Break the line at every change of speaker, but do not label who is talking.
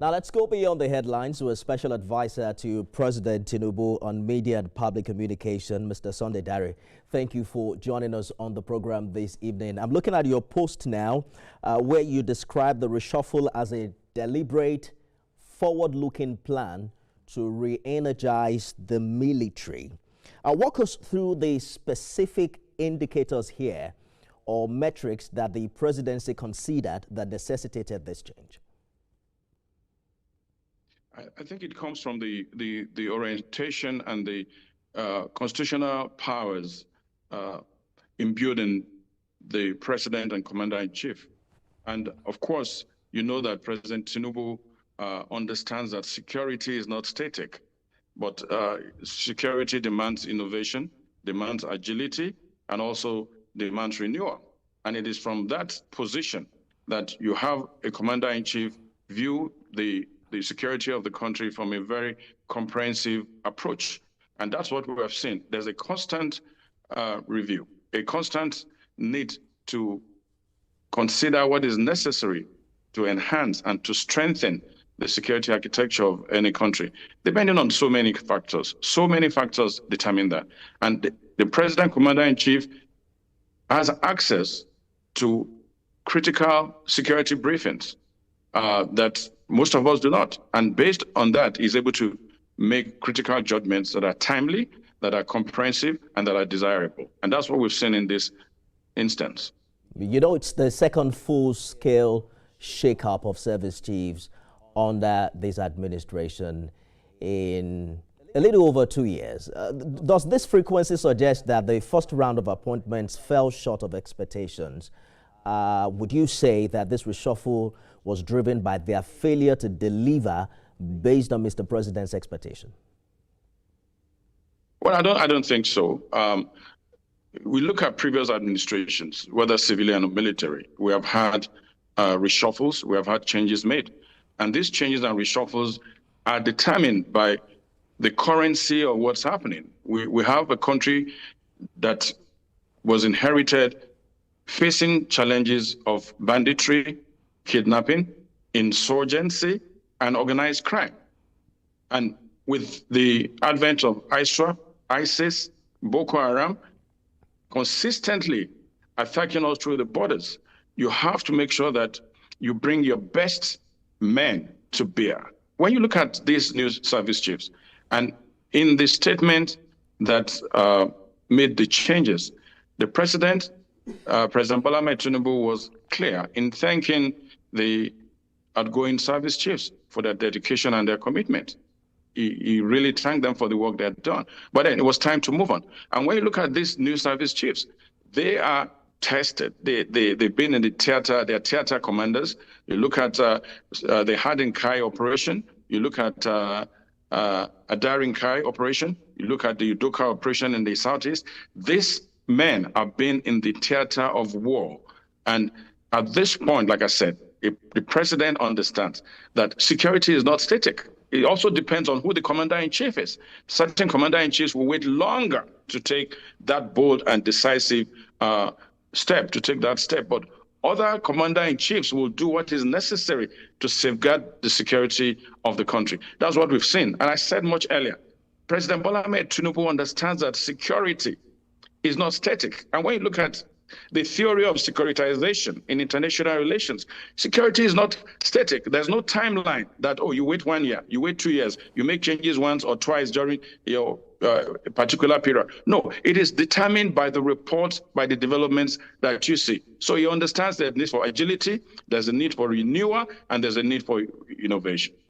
Now let's go beyond the headlines to a special advisor to President Tinubu on media and public communication, Mr. Sunday Dare. Thank you for joining us on the program this evening. I'm looking at your post now where you describe the reshuffle as a deliberate, forward-looking plan to re-energize the military. Walk us through the specific indicators here or metrics that the presidency considered that necessitated this change.
I think it comes from the orientation and the constitutional powers imbued in the president and commander-in-chief. And of course, you know that President Tinubu understands that security is not static, but security demands innovation, demands agility, and also demands renewal. And it is from that position that you have a commander-in-chief view the security of the country from a very comprehensive approach. And that's what we have seen. There's a constant review, a constant need to consider what is necessary to enhance and to strengthen the security architecture of any country, depending on so many factors. So many factors determine that. And the president, commander-in-chief, has access to critical security briefings that most of us do not. And based on that, he's able to make critical judgments that are timely, that are comprehensive, and that are desirable. And that's what we've seen in this instance.
You know, it's the second full-scale shakeup of service chiefs under this administration in a little over 2 years. Does this frequency suggest that the first round of appointments fell short of expectations? Would you say that this reshuffle was driven by their failure to deliver based on Mr. President's expectation?
Well, I don't think so. We look at previous administrations, whether civilian or military. We have had reshuffles, we have had changes made. And these changes and reshuffles are determined by the currency of what's happening. We have a country that was inherited facing challenges of banditry, kidnapping, insurgency, and organized crime. And with the advent of ISIS, Boko Haram, consistently attacking us through the borders, you have to make sure that you bring your best men to bear. When you look at these new service chiefs, and in the statement that made the changes, the President Bola Ahmed Tinubu was clear in thanking the outgoing service chiefs for their dedication and their commitment. He really thanked them for the work they had done. But then it was time to move on. And when you look at these new service chiefs, they are tested. They've been in the theater, they're theater commanders. You look at the Hardin Kai operation, you look at Adarin Kai operation, you look at the Udoka operation in the Southeast. These men have been in the theater of war. And at this point, like I said, the president understands that security is not static. It also depends on who the commander-in-chief is. Certain commander-in-chiefs will wait longer to take that bold and decisive step, But other commander-in-chiefs will do what is necessary to safeguard the security of the country. That's what we've seen. And I said much earlier, President Bola Ahmed Tinubu understands that security is not static. And when you look at the theory of securitization in international relations, security is not static. There's no timeline that, oh, you wait 1 year, you wait 2 years, you make changes once or twice during your particular period. No, it is determined by the reports, by the developments that you see. So he understands the need for agility, there's a need for renewal, and there's a need for innovation.